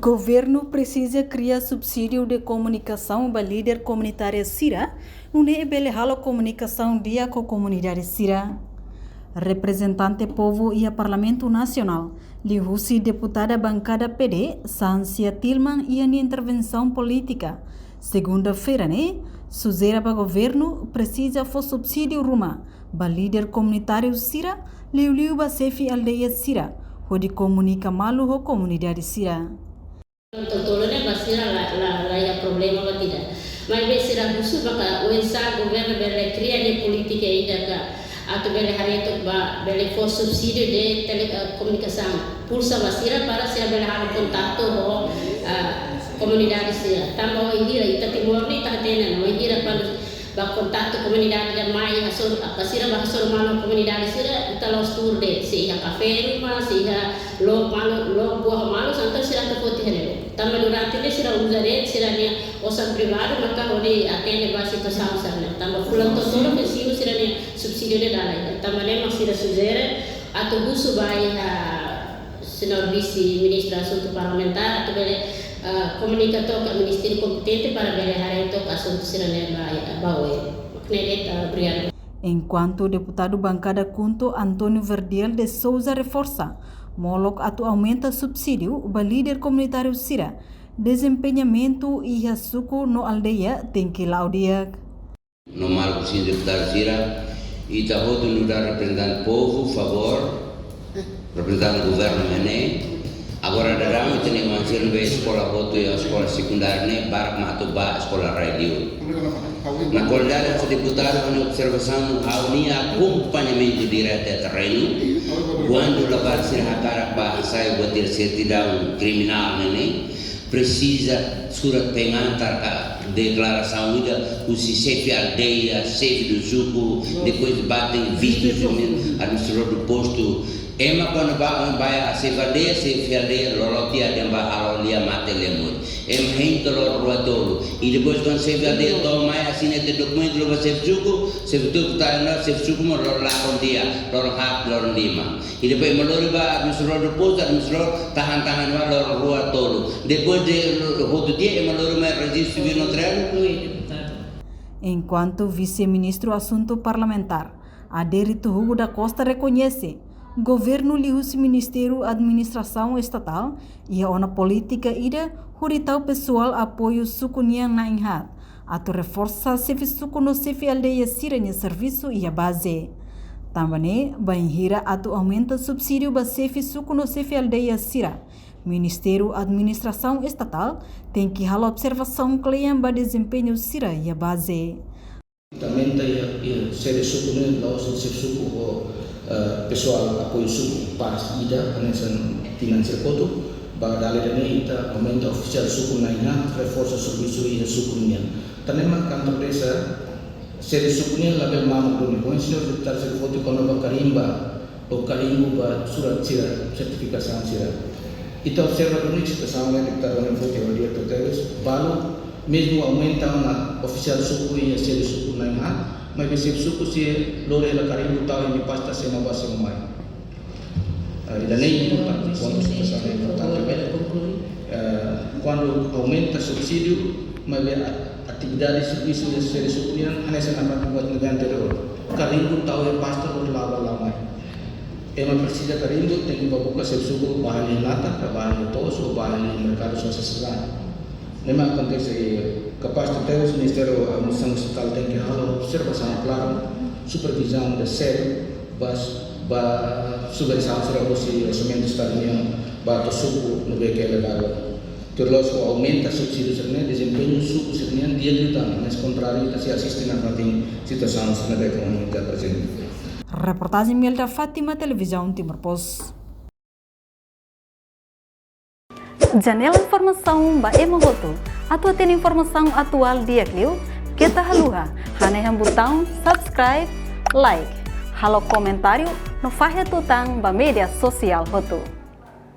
Governo precisa criar subsídio de comunicação para líder comunitária Sira, onde ele hala comunicação dia com a comunidade Sira. Representante povo e a Parlamento Nacional, Lihusi deputada bancada PD, Sansia Tilman e a intervenção política. Segunda-feira, Suzeira para governo precisa for subsídio Ruma, para líder comunitário Sira, Liu para Sefi aldeia Sira, onde comunica malu com a comunidade Sira. Tolong basira la ya problema batida. Mas basira busu baka uensa governo bele cria de politika ida ka atau bele hari itu bele for subsídio de telekomunikasi pulsa basira para sia bele hari kontakto ho komunidade sira. Tambah ihira ita timur ni tak tena no ihira pan ba kontakto komunidade da mai asur basira ba asur malo komunidade sira ita los tour de sehingga kafe rumah sehingga lo buah malo santai sira ke poti hele. Tambah durante ini sira usare sira nia osan privado maka oni atende basi to sama-sama. Tambah pulang to solo ke siu sira nia subsídio de dala. Tambah lema sira suzere atau busu bai senor vice ministra assunto parlamentar atau bele komunikator ke ministeri kompetente para bele hari itu assunto sira nia bawe. Maknanya Brian. Enquanto o deputado bancada Kunto Antônio Verdiel de Souza reforça, Moloc atu aumenta subsídio para líder comunitário Sira, desempenhamento e suco no aldeia tem que laudiak. No marco sim deputado Sira, e está outro lugar representante povo, favor, representante governo agora dará tem que manter a escola voto e a escola secundária para mato ba escola radio. Na qualidade de deputado, a observação a unia acompanhamento direto de terreno, quando levar ser a cara para sair bater certidão criminal, precisa surat pengantar declaração ida o CEF aldeia, CEF do Suco, depois batem visto administrador do posto. Ema quando vai a CEF aldeia, lolotia dem ba alolia mate lemur. Ema hento rua tolo. E depois quando CEF aldeia toma assina esse documento lo CEF Suco, CEF Suco tá na CEF Suco mo lo lá com dia, lo hap lo lima. E depois mo lo ba administrador do posto, administrador tahan lo rua tolo. Depois de outro dia ema lo mais registro civil no treino. Enquanto vice-ministro assunto parlamentar, Aderito Hugo da Costa reconhece governo lihusi Ministério Administração Estatal e a ona política ida huritau pessoal apoio sukuniang na inhat atau reforça sefi suku no sefi aldeia siranya serviço e a base. Também banhira atau aumenta subsídio ba sefi suku no sefi aldeia sira. Ministério Administração Estatal tem que hala observação klien ba desempenho sira e a base. Também tem sede suku no lao sefi suku pessoal apoio suku para ida anesan finansial koto ba dalene ita aumenta oficial suku na ina reforça serviço ida suku nia tanema kantor desa sede suku nia label mamuk do ni senhor deputado se foto kono ba karimba o karimbu ba surat sira sertifikasi sira ita observa do ni kita sama deputado ni foto o dia toteus balu mesmo aumenta na oficial suku ida sede suku na ina mas recebe suco se lore la carimbo tal e pasta se uma base mais. Ainda nem importante quando aumenta subsídio, mas atividade de serviço de seres humanos hanya sangat buat negara anterior. Carimbo tal e pasta lore la mais. Ema precisa carimbo tem que buka suco bahan lata, bahan tos ou bahan mercado sosial. Memang konteks kapasitas Ministério da Administração Estatal tem que haver observação clara, supervisão da sede, supervisão será possível orçamento estadual, para o suco no BQ legal. Terus aumenta subsídio serna desempenho suco serna dia lutan, mas contrário se assiste na pratim situação serna da economia presente. Reportagem Melda Fátima, Televisão Timor Post. Janela informação ba emohoto. Atua tem informação atual dia Clio. Kita haluha. Hanya yang botão subscribe, like. Halo comentário no fahe tutang ba media sosial hoto.